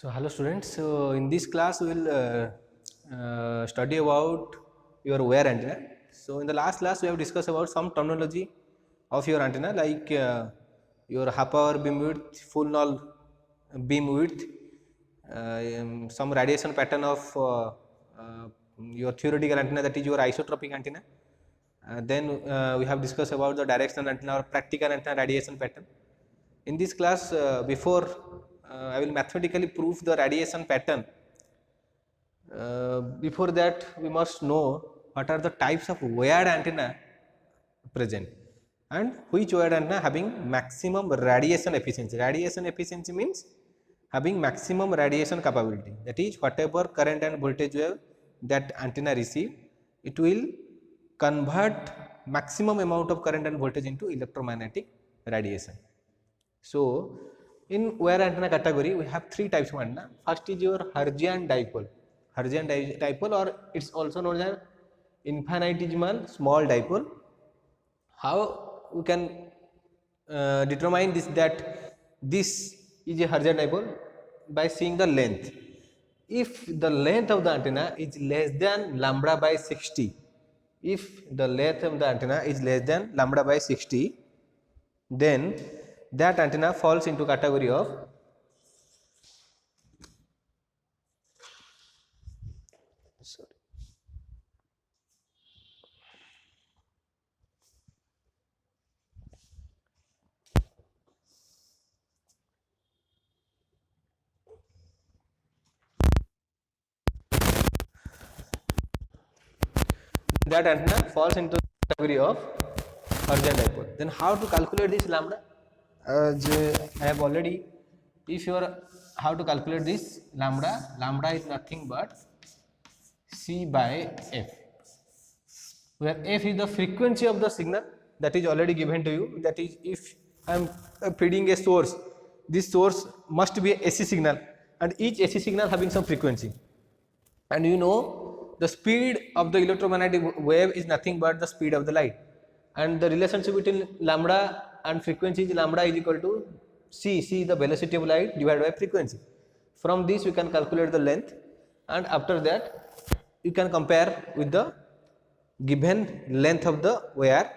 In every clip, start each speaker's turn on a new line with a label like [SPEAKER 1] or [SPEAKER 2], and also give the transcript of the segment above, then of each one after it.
[SPEAKER 1] So hello students. So in this class we will study about your wire antenna. So in the last class we have discussed about some terminology of your antenna like your half hour beam width, full null beam width, some radiation pattern of your theoretical antenna, that is your isotropic antenna. Then we have discussed about the directional antenna or practical antenna radiation pattern. In this class, before I will mathematically prove the radiation pattern. Before that, we must know what are the types of wired antenna present and which wired antenna having maximum radiation efficiency. Radiation efficiency means having maximum radiation capability, that is whatever current and voltage wave that antenna receive, it will convert maximum amount of current and voltage into electromagnetic radiation. So in wire antenna category we have three types of antenna. First is your Hertzian dipole. Hertzian dipole, or it's also known as infinitesimal small dipole. How we can determine this, that this is a Hertzian dipole? By seeing the length. If the length of the antenna is less than lambda by 60, if the length of the antenna is less than lambda by 60, then that antenna falls into category of that antenna falls into the category of Hertzian dipole. Then how to calculate this lambda? I have already, if you are, how to calculate this lambda? Lambda is nothing but C by F, where F is the frequency of the signal, that is already given to you. That is, if I am feeding a source, this source must be a AC signal, and each AC signal having some frequency, and you know the speed of the electromagnetic wave is nothing but the speed of the light, and the relationship between lambda and frequency is lambda is equal to C the velocity of light divided by frequency. From this we can calculate the length, and after that you can compare with the given length of the wire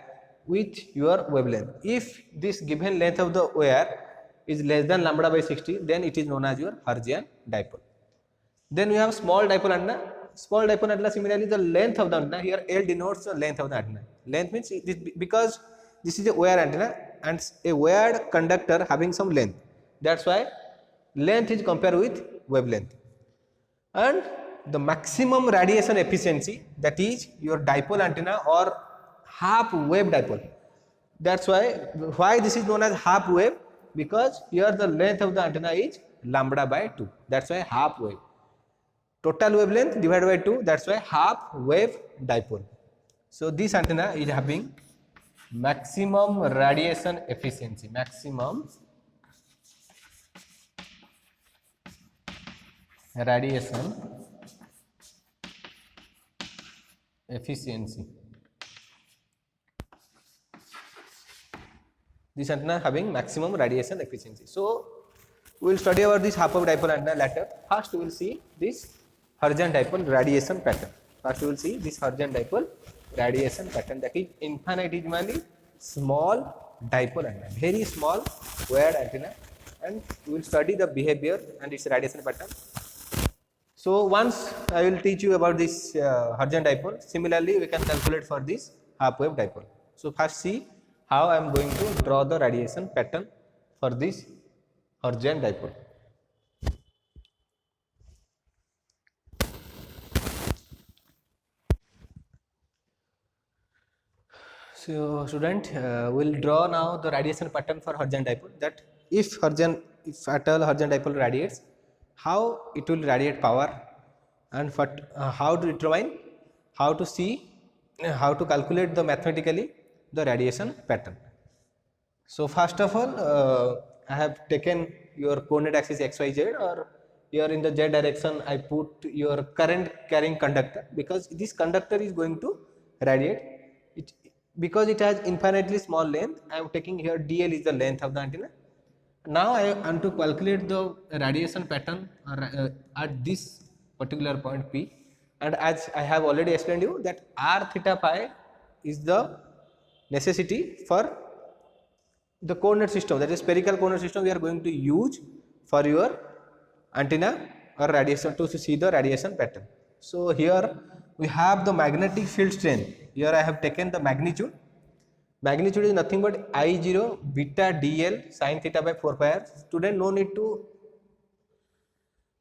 [SPEAKER 1] with your wavelength. If this given length of the wire is less than lambda by 60, then it is known as your Hertzian dipole. Then we have small dipole antenna. Small dipole antenna, similarly the length of the antenna, here L denotes the length of the antenna. Length means this, because this is a wire antenna and a wired conductor having some length, that's why length is compared with wavelength. And the maximum radiation efficiency, that is your dipole antenna or half wave dipole. That's why this is known as half wave, because here the length of the antenna is lambda by 2, that's why half wave. Total wavelength divided by 2, that's why half wave dipole. So this antenna is having maximum radiation efficiency, maximum radiation efficiency. This antenna having maximum radiation efficiency. So we will study about this half wave dipole antenna later. First we will see this Hertzian dipole radiation pattern. First we will see this Hertzian dipole radiation pattern, that is infinitesimally small dipole antenna, very small wired antenna, and we will study the behavior and its radiation pattern. So once I will teach you about this Hertzian dipole, similarly we can calculate for this half wave dipole. So first see how I am going to draw the radiation pattern for this Hertzian dipole. So student, we will draw now the radiation pattern for Hertzian dipole, that if at all Hertzian dipole radiates, how it will radiate power, and how to determine, how to see, how to calculate the mathematically the radiation pattern. So first of all, I have taken your coordinate axis XYZ, or here in the Z direction I put your current carrying conductor, because this conductor is going to radiate it, because it has infinitely small length. I am taking here dl is the length of the antenna, Now I want to calculate the radiation pattern at this particular point P, and as I have already explained you that r theta phi is the necessity for the coordinate system, that is spherical coordinate system we are going to use for your antenna or radiation to see the radiation pattern. So here we have the magnetic field strength. Here I have taken the magnitude. Magnitude is nothing but I0 beta dl sin theta by 4 pi r. Student, no need to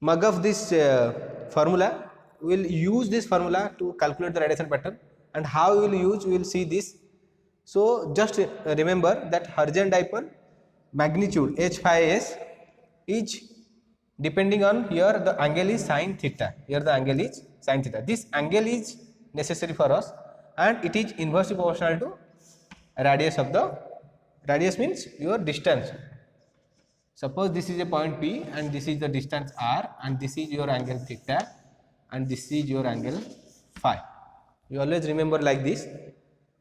[SPEAKER 1] mug up this formula. We will use this formula to calculate the radiation pattern, and how we will use, we will see this. So just remember that Hertzian dipole magnitude h phi s is depending on, here the angle is sin theta, here the angle is sin theta. This angle is necessary for us, and it is inversely proportional to radius of the, radius means your distance. Suppose this is a point P and this is the distance r, and this is your angle theta and this is your angle phi. You always remember like this.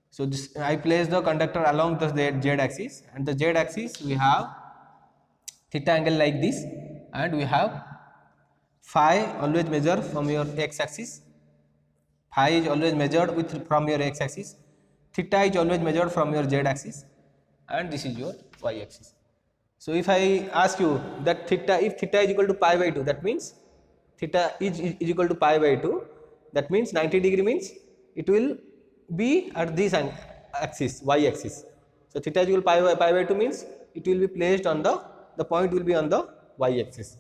[SPEAKER 1] So this, I place the conductor along the z axis, and the z axis we have theta angle like this, and we have phi always measure from your x axis, phi is always measured with from your x axis, theta is always measured from your z axis, and this is your y axis. So if I ask you that theta, if theta is equal to pi by 2, that means theta is equal to pi by 2, that means 90 degree means it will be at this axis, y axis. So theta is equal to pi by 2 means it will be placed on the point will be on the y axis.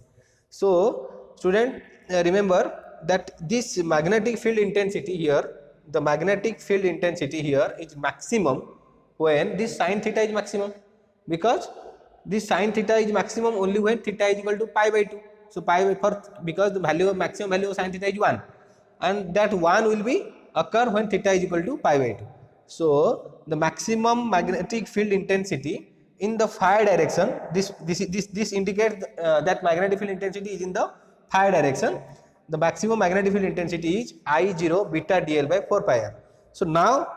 [SPEAKER 1] So student, remember that this magnetic field intensity here, the magnetic field intensity here is maximum when this sin theta is maximum, because this sin theta is maximum only when theta is equal to pi by 2. So pi by 4, because the value of maximum value of sin theta is 1, and that 1 will be occur when theta is equal to pi by 2. So the maximum magnetic field intensity in the phi direction, this indicates that magnetic field intensity is in the phi direction. The maximum magnetic field intensity is I0 beta dl by 4 pi r. So now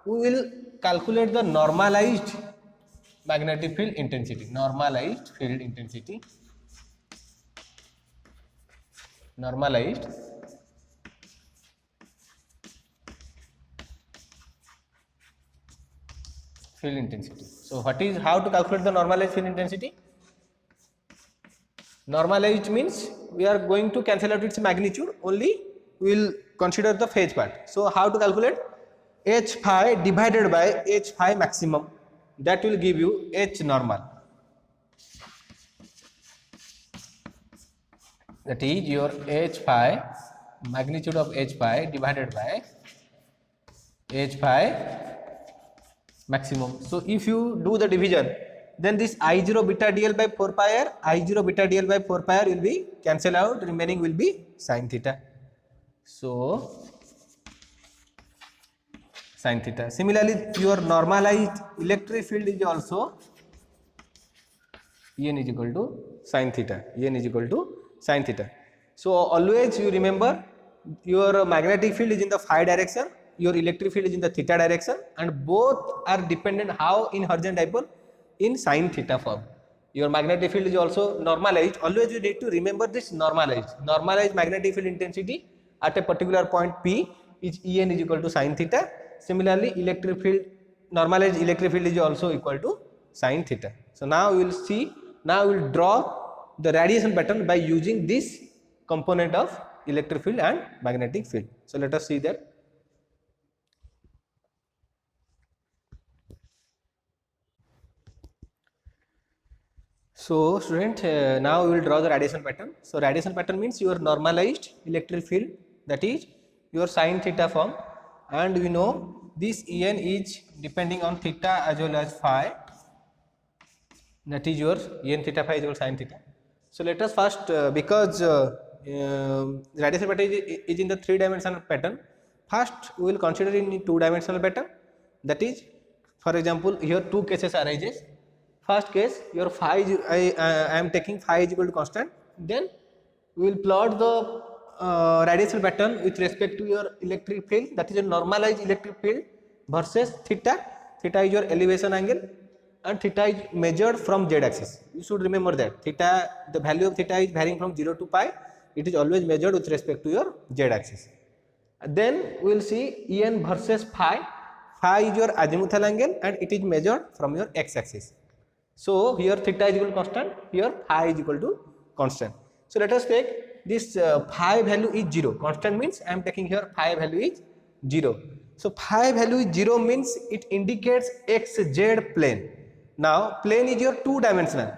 [SPEAKER 1] we will calculate the normalized magnetic field intensity, normalized field intensity, normalized field intensity. So what is, how to calculate the normalized field intensity? Normalized means we are going to cancel out its magnitude, only we will consider the phase part. So how to calculate? H phi divided by H phi maximum, that will give you H normal, that is your H phi, magnitude of H phi divided by H phi maximum. So if you do the division, then this I0 beta dl by 4 pi r, I0 beta dl by 4 pi r will be cancel out, remaining will be sin theta. So sin theta. Similarly, your normalized electric field is also En is equal to sin theta, En is equal to sin theta. So always you remember your magnetic field is in the phi direction, your electric field is in the theta direction, and both are dependent how in Hertzian dipole, in sin theta form. Your magnetic field is also normalized. Always you need to remember this normalized magnetic field intensity at a particular point P is En is equal to sin theta. Similarly, electric field, normalized electric field is also equal to sin theta. So now we will see, now we will draw the radiation pattern by using this component of electric field and magnetic field. So let us see that. So student, now we will draw the radiation pattern. So radiation pattern means your normalized electric field, that is your sin theta form, and we know this En is depending on theta as well as phi, that is your En theta phi is equal to sin theta. So let us first, because radiation pattern is in the 3-dimensional pattern, first we will consider in 2-dimensional pattern, that is, for example, here two cases arises. First case, your phi is, I am taking phi is equal to constant, then we will plot the radiation pattern with respect to your electric field, that is a normalized electric field versus theta. Theta is your elevation angle, and theta is measured from z axis. You should remember that theta, the value of theta is varying from 0 to pi. It is always measured with respect to your z axis. Then we will see En versus phi. Phi is your azimuthal angle and it is measured from your x axis. So here theta is equal to constant, here phi is equal to constant. So let us take this phi value is 0. Constant means I am taking here phi value is 0. So phi value is 0 means it indicates xz plane. Now plane is your two dimensional.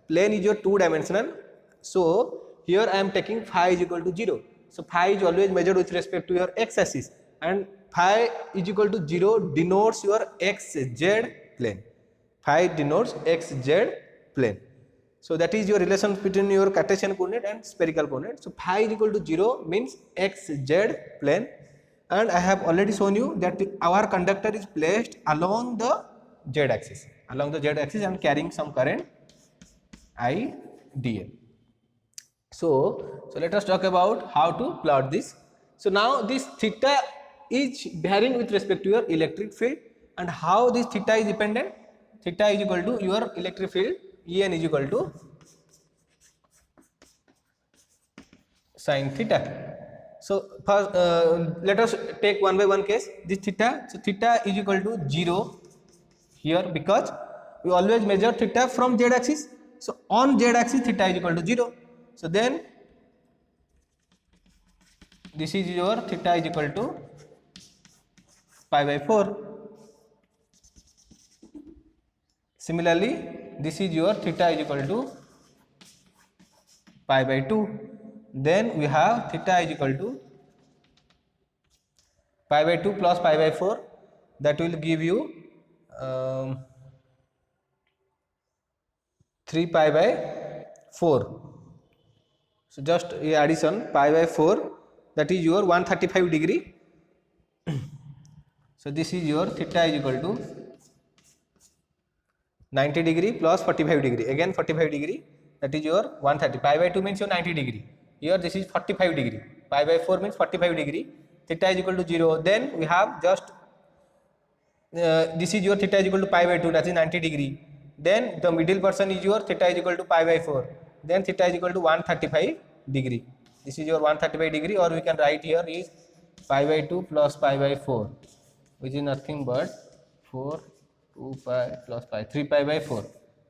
[SPEAKER 1] Plane is your two dimensional. So here I am taking phi is equal to 0. So phi is always measured with respect to your x axis, and phi is equal to 0 denotes your xz plane. Phi denotes xz plane. So that is your relation between your Cartesian coordinate and spherical coordinate. So phi is equal to 0 means xz plane, and I have already shown you that our conductor is placed along the z axis, and carrying some current I dl. So let us talk about how to plot this. So now this theta is varying with respect to your electric field, and how this theta is dependent. Theta is equal to your electric field, En is equal to sin theta. So first let us take one by one case. This theta, so theta is equal to 0 here because we always measure theta from z axis. So on z axis theta is equal to 0. So then this is your theta is equal to pi by 4. Similarly, this is your theta is equal to pi by 2. Then we have theta is equal to pi by 2 plus pi by 4. That will give you 3 pi by 4. So just addition pi by 4, that is your 135 degree. So this is your theta is equal to 90 degree plus 45 degree, again 45 degree, that is your 130. Pi by 2 means your 90 degree. Here this is 45 degree. Pi by 4 means 45 degree. Theta is equal to 0. Then we have just this is your theta is equal to pi by 2, that is 90 degree. Then the middle portion is your theta is equal to pi by 4. Then theta is equal to 135 degree. This is your 135 degree, or we can write here is pi by 2 plus pi by 4, which is nothing but 4, 2 pi plus pi, 3 pi by 4.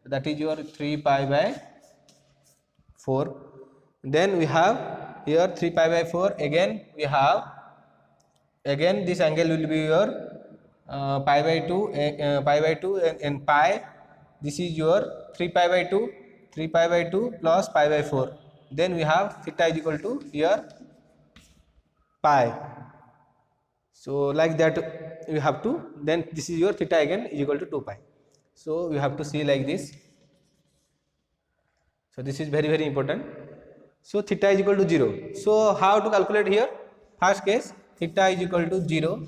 [SPEAKER 1] That is your 3 pi by 4. Then we have here 3 pi by 4. Again we have, again this angle will be your pi by 2 and pi. This is your 3 pi by 2, 3 pi by 2 plus pi by 4. Then we have theta is equal to here pi. So like that you have to, then this is your theta again is equal to 2 pi. So you have to see like this. So this is very very important. So theta is equal to 0. So how to calculate here? First case, theta is equal to 0,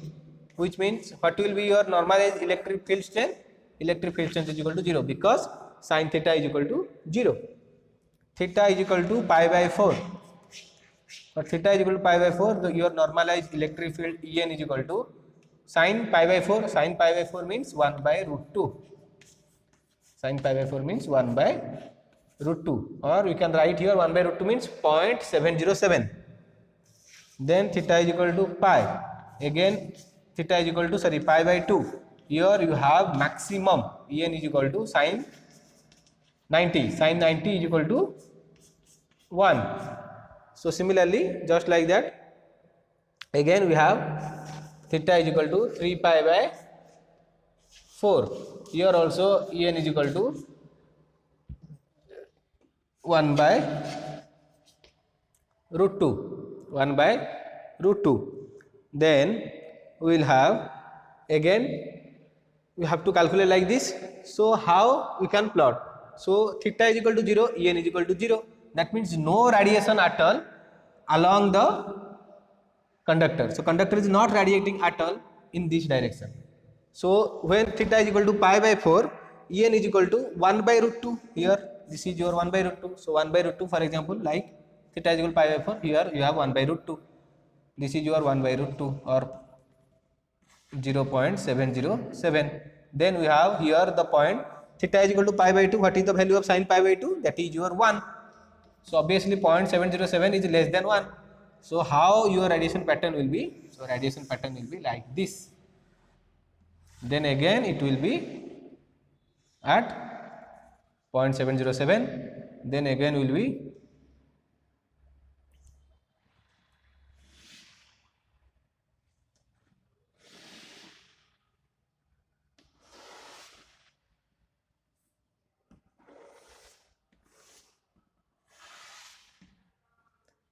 [SPEAKER 1] which means what will be your normalized electric field strength? Electric field strength is equal to 0 because sin theta is equal to 0. Theta is equal to pi by 4. But theta is equal to pi by 4, your normalized electric field En is equal to sin pi by 4. Sin pi by 4 means 1 by root 2. Sin pi by 4 means 1 by root 2, or we can write here 1 by root 2 means 0.707. Then theta is equal to pi. Again theta is equal to pi by 2. Here you have maximum En is equal to sin 90. Sin 90 is equal to 1. So similarly, just like that, again we have theta is equal to 3 pi by 4. Here also En is equal to 1 by root 2. 1 by root 2. Then we will have, again we have to calculate like this. So how we can plot? So theta is equal to 0, En is equal to 0. That means no radiation at all along the conductor. So conductor is not radiating at all in this direction. So when theta is equal to pi by 4, En is equal to 1 by root 2. Here this is your 1 by root 2. So 1 by root 2, for example, like theta is equal to pi by 4, here you have 1 by root 2. This is your 1 by root 2 or 0.707. Then we have here the point theta is equal to pi by 2. What is the value of sin pi by 2? That is your 1. So obviously 0.707 is less than 1. So how your radiation pattern will be? So radiation pattern will be like this. Then again it will be at 0.707. Then again will be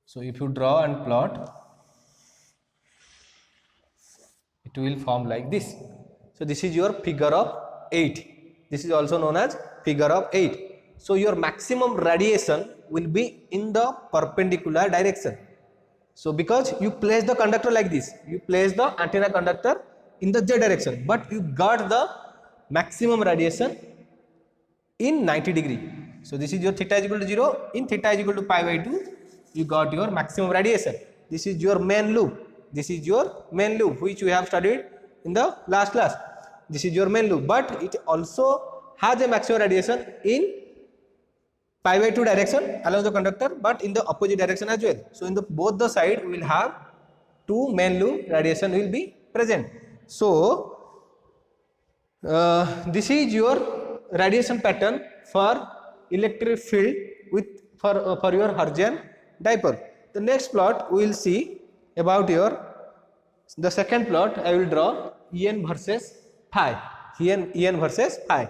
[SPEAKER 1] so if you draw and plot, it will form like this. So this is your figure of 8. This is also known as figure of 8. So your maximum radiation will be in the perpendicular direction. So because you place the conductor like this, you place the antenna conductor in the Z direction, but you got the maximum radiation in 90 degree. So this is your theta is equal to 0. In theta is equal to pi by 2, you got your maximum radiation. This is your main loop. This is your main loop which we have studied in the last class. This is your main loop, but it also has a maximum radiation in pi by 2 direction along the conductor, but in the opposite direction as well. So in the both the side we will have two main loop radiation will be present. So this is your radiation pattern for electric field with for your Hertzian dipole. The next plot we will see about the second plot. I will draw En versus phi. En versus phi.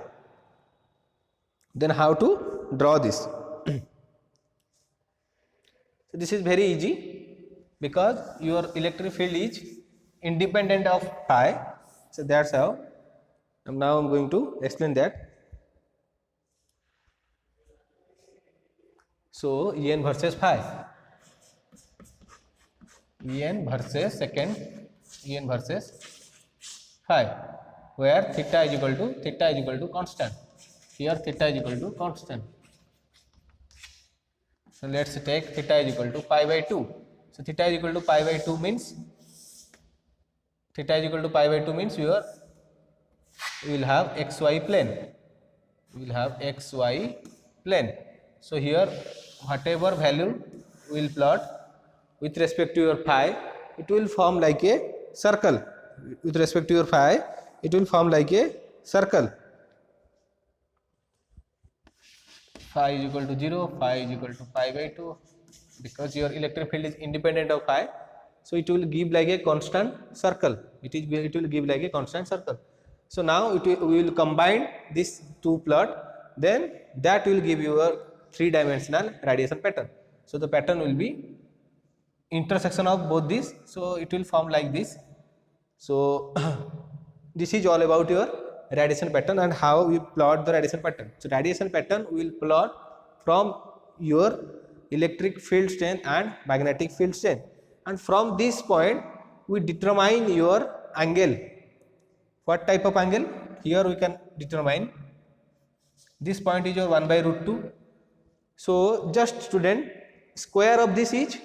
[SPEAKER 1] Then how to draw this? So this is very easy because your electric field is independent of phi. So that's how. Now I'm going to explain that. So En versus phi. En versus En versus phi, where theta is equal to constant. Here theta is equal to constant. So let's take theta is equal to pi by 2. So theta is equal to pi by 2 means you will have xy plane. You will have xy plane. So here whatever value we will plot with respect to your phi, it will form like a circle. With respect to your phi, it will form like a circle. Phi is equal to 0, phi is equal to pi by 2, because your electric field is independent of phi, so it will give like a constant circle. It will give like a constant circle. So now we will combine these two plot, then that will give you a three-dimensional radiation pattern. So the pattern will be intersection of both these, so it will form like this. So this is all about your radiation pattern and how we plot the radiation pattern. So radiation pattern we will plot from your electric field strength and magnetic field strength, and from this point we determine your angle. What type of angle? Here we can determine this point is your 1 by root 2. So just student, square of this is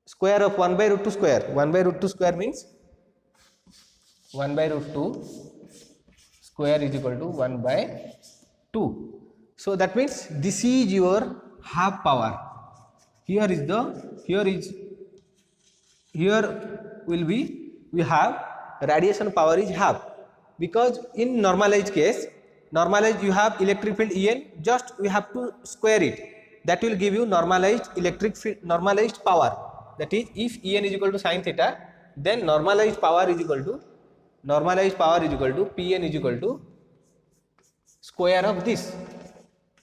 [SPEAKER 1] square of 1 by root 2 square. 1 by root 2 square means 1 by root 2 square is equal to 1 by 2. So that means this is your half power. Here will be, we have radiation power is half, because in normalized case, normalized you have electric field En, just we have to square it. That will give you normalized electric field, normalized power. That is, if En is equal to sin theta, then normalized power is equal to Pn is equal to square of this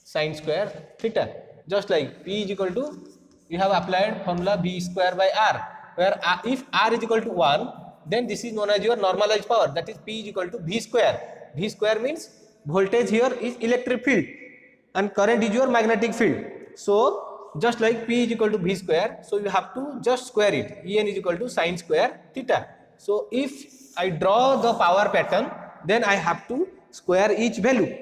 [SPEAKER 1] sin square theta. Just like P is equal to, you have applied formula V square by R, where if R is equal to 1, then this is known as your normalized power, that is P is equal to V square. V square means voltage here is electric field and current is your magnetic field. So just like P is equal to V square, so you have to just square it. En is equal to sin square theta. So if I draw the power pattern, then I have to square each value.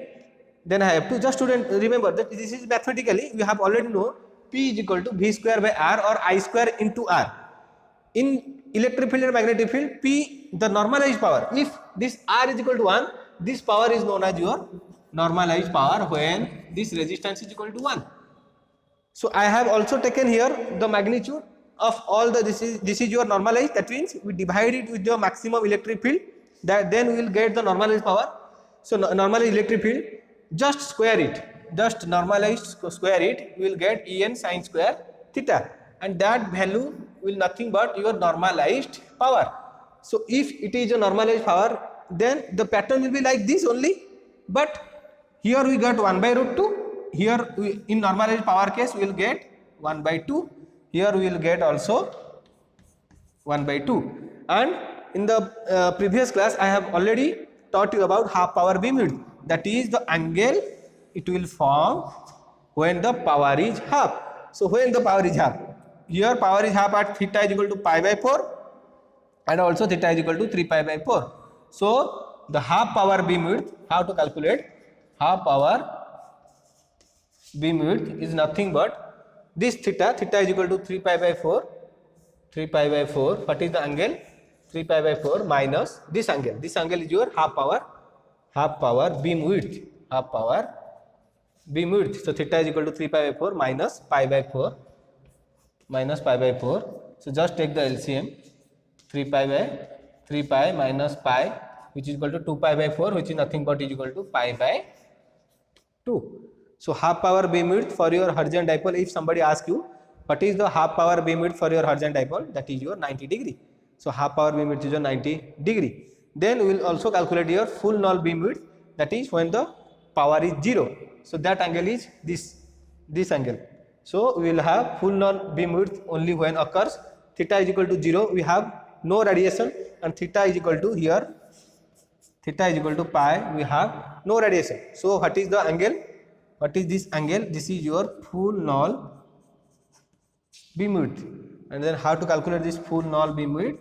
[SPEAKER 1] Then I have to, just student remember that this is mathematically, you have already know P is equal to V square by R or I square into R. In electric field and magnetic field, P the normalized power. If this R is equal to 1, this power is known as your normalized power when this resistance is equal to 1. So I have also taken here the magnitude of all the, this is your normalized, that means we divide it with the maximum electric field, that then we will get the normalized power. So normalized electric field, just square it, just normalized square it, we will get En sin square theta, and that value will nothing but your normalized power. So if it is a normalized power, then the pattern will be like this only, but here we got 1 by root 2. Here we, in normalized power case we will get 1 by 2. Here we will get also 1 by 2. And in the previous class I have already taught you about half power beam width. That is the angle it will form when the power is half. So when the power is half, here power is half at theta is equal to pi by 4 and also theta is equal to 3 pi by 4. So the half power beam width, how to calculate half power beam width is nothing but this theta, theta is equal to 3 pi by 4, 3 pi by 4, what is the angle? 3 pi by 4 minus this angle is your half power beam width, half power beam width. So theta is equal to 3 pi by 4 minus pi by 4, so just take the LCM, 3 pi minus pi, which is equal to 2 pi by 4, which is nothing but is equal to pi by 2. So half power beam width for your Hertzian dipole, if somebody asks you what is the half power beam width for your Hertzian dipole, that is your 90 degree. So half power beam width is your 90 degree. Then we will also calculate your full null beam width, that is when the power is 0. So that angle is this angle. So we will have full null beam width only when occurs theta is equal to 0, we have no radiation, and theta is equal to here, theta is equal to pi, we have no radiation. So what is the angle? What is this angle? This is your full null beam width. And then how to calculate this full null beam width?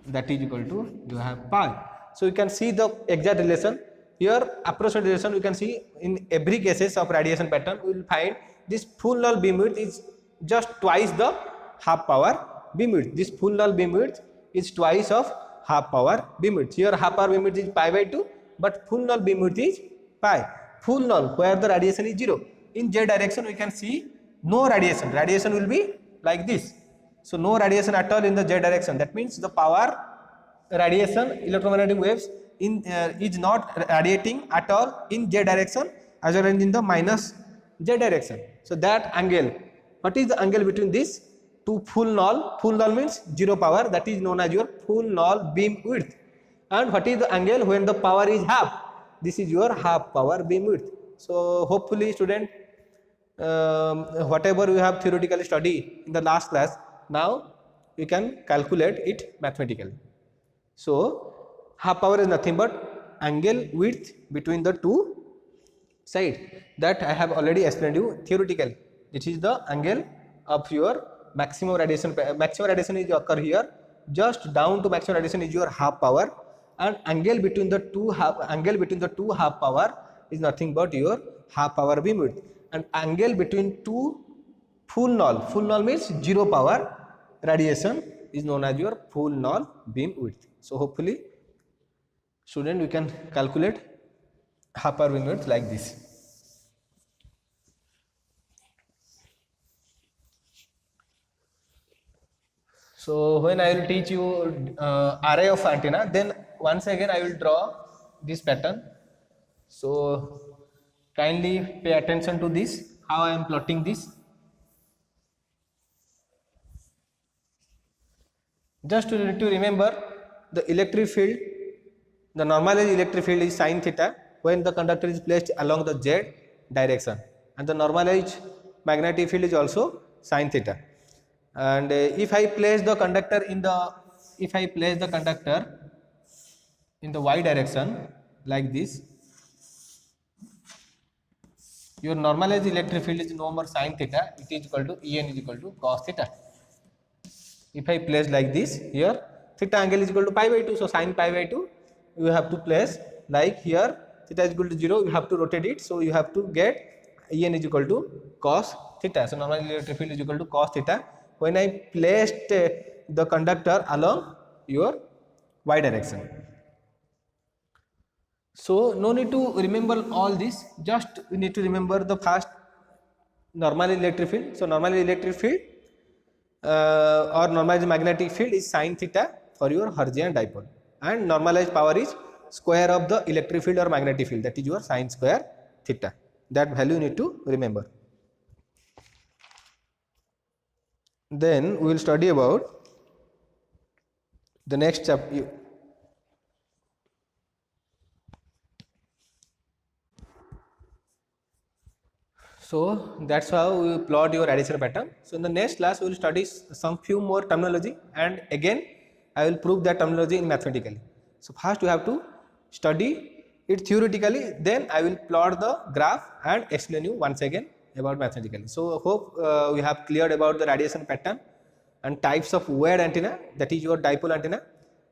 [SPEAKER 1] That is equal to, you have pi. So you can see the exact relation. Here approximate relation we can see in every cases of radiation pattern. We will find this full null beam width is just twice the half power beam width. This full null beam width is twice of half power beam width. Here half power beam width is pi by 2, but full null beam width is pi. Full null where the radiation is 0. In z direction we can see no radiation. Radiation will be like this. So no radiation at all in the z direction. That means the power radiation electromagnetic waves is not radiating at all in z direction as well as in the minus z direction. So that angle, what is the angle between this two full null? Full null means 0 power, that is known as your full null beam width. And what is the angle when the power is half? This is your half power beam width. So hopefully student, whatever we have theoretically studied in the last class, now we can calculate it mathematically. So half power is nothing but angle width between the two sides, that I have already explained you theoretically. This is the angle of your maximum radiation. Maximum radiation is occur here, just down to maximum radiation is your half power, and angle between the two half power is nothing but your half power beam width. And angle between two full null means 0 power radiation is known as your full null beam width. So hopefully student, we can calculate half power beam width like this. So when I will teach you array of antenna, then once again I will draw this pattern. So kindly pay attention to this, how I am plotting this. Just to remember, the electric field, the normalized electric field is sin theta when the conductor is placed along the z direction, and the normalized magnetic field is also sin theta. And if I place the conductor in the y direction like this, your normalized electric field is no more sin theta, it is equal to En is equal to cos theta. If I place like this, here theta angle is equal to pi by 2, so sin pi by 2 you have to place like here, theta is equal to 0, you have to rotate it, so you have to get En is equal to cos theta. So normalized electric field is equal to cos theta when I placed the conductor along your y direction. So no need to remember all this, just we need to remember the first normal electric field. So normal electric field or normalized magnetic field is sin theta for your Hertzian dipole, and normalized power is square of the electric field or magnetic field, that is your sin square theta. That value you need to remember. Then we will study about the next chapter. So that's how we plot your radiation pattern. So in the next class we will study some few more terminology, and again I will prove that terminology in mathematically. So first you have to study it theoretically, then I will plot the graph and explain you once again about mathematically. So hope we have cleared about the radiation pattern and types of wire antenna, that is your dipole antenna.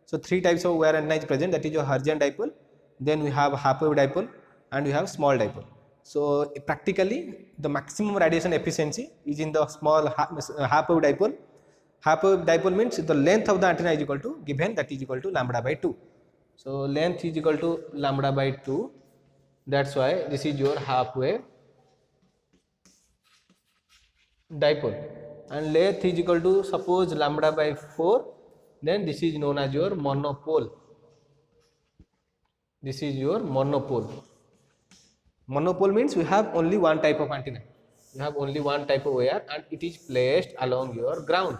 [SPEAKER 1] So three types of wire antenna is present, that is your Hertzian dipole, then we have half wave dipole, and we have small dipole. So practically the maximum radiation efficiency is in the small half wave dipole. Half wave dipole means the length of the antenna is equal to given, that is equal to lambda by 2. So length is equal to lambda by 2, that's why this is your half wave dipole, and length is equal to suppose lambda by 4, then this is known as your monopole. This is your monopole. Monopole means we have only one type of antenna, you have only one type of wire, and it is placed along your ground,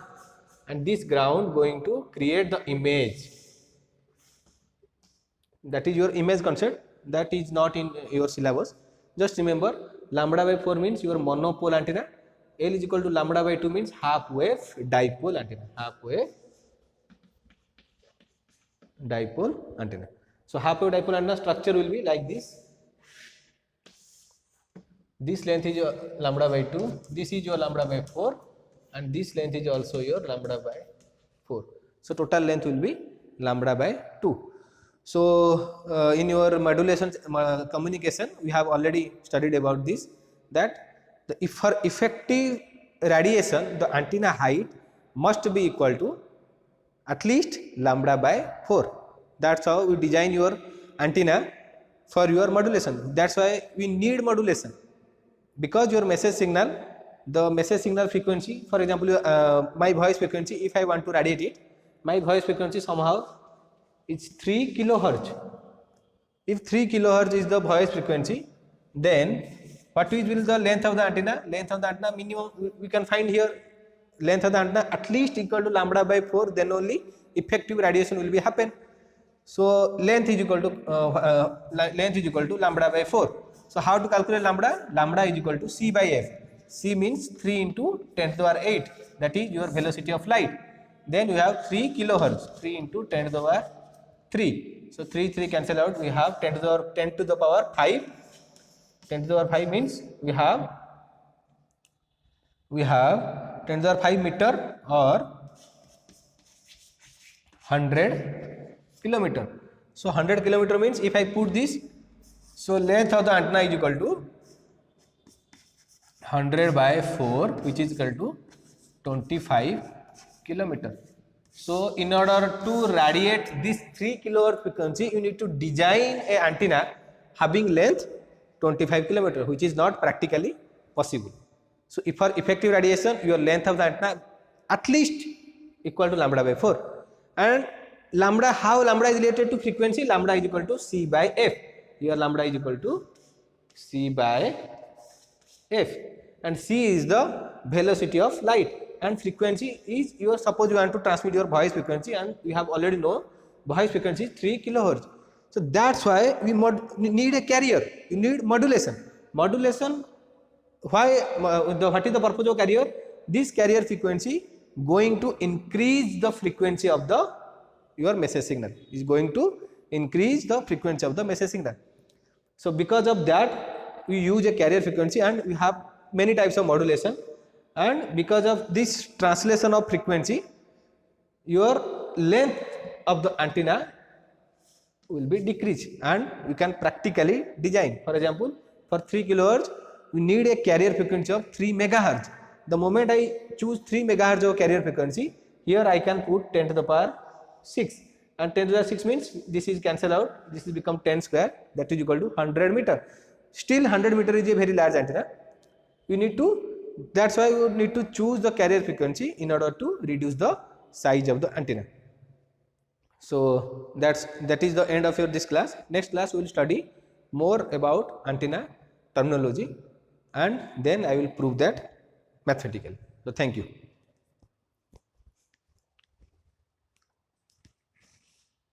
[SPEAKER 1] and this ground going to create the image, that is your image concept, that is not in your syllabus. Just remember lambda by 4 means your monopole antenna, L is equal to lambda by 2 means half wave dipole antenna, half wave dipole antenna. So half wave dipole antenna structure will be like this. This length is your lambda by 2, this is your lambda by 4, and this length is also your lambda by 4. So total length will be lambda by 2. So in your modulation communication we have already studied about this, that for effective radiation the antenna height must be equal to at least lambda by 4. That's how we design your antenna for your modulation. That's why we need modulation, because your message signal, the message signal frequency, for example my voice frequency, if I want to radiate it, my voice frequency somehow is 3 kilohertz. If 3 kilohertz is the voice frequency, then what will be the length of the antenna? Length of the antenna minimum we can find here, length of the antenna at least equal to lambda by 4, then only effective radiation will be happen. So length is equal to lambda by 4. So how to calculate lambda? Lambda is equal to c by f. C means 3 into 10 to the power 8, that is your velocity of light. Then we have 3 kilohertz, 3 into 10 to the power 3. So 3 cancel out, we have 10 to the power 5. 10 to the power 5 means we have 10 to the power 5 meter or 100 kilometer. So 100 kilometer means if I put this, so length of the antenna is equal to 100 by 4, which is equal to 25 kilometer. So in order to radiate this 3 kilohertz frequency, you need to design a antenna having length 25 kilometer, which is not practically possible. So if for effective radiation, your length of the antenna at least equal to lambda by 4. And lambda, how lambda is related to frequency? Lambda is equal to c by f. Here lambda is equal to c by f, and c is the velocity of light, and frequency is your, suppose you want to transmit your voice frequency, and we have already know voice frequency is 3 kilohertz. So that's why we need a carrier, you need modulation. Modulation, why, what is the purpose of carrier? This carrier frequency going to increase the frequency of the your message signal, is going to increase the frequency of the message signal. So because of that we use a carrier frequency, and we have many types of modulation, and because of this translation of frequency, your length of the antenna will be decreased, and you can practically design. For example, for 3 kilohertz we need a carrier frequency of 3 megahertz. The moment I choose 3 megahertz of carrier frequency, here I can put 10 to the power 6. and 10 to the 6 means this is cancel out, this is become 10 square, that is equal to 100 meter. Still 100 meter is a very large antenna. You need to, that's why you need to choose the carrier frequency in order to reduce the size of the antenna. So that is the end of your this class. Next class we will study more about antenna terminology, and then I will prove that mathematically. So thank you.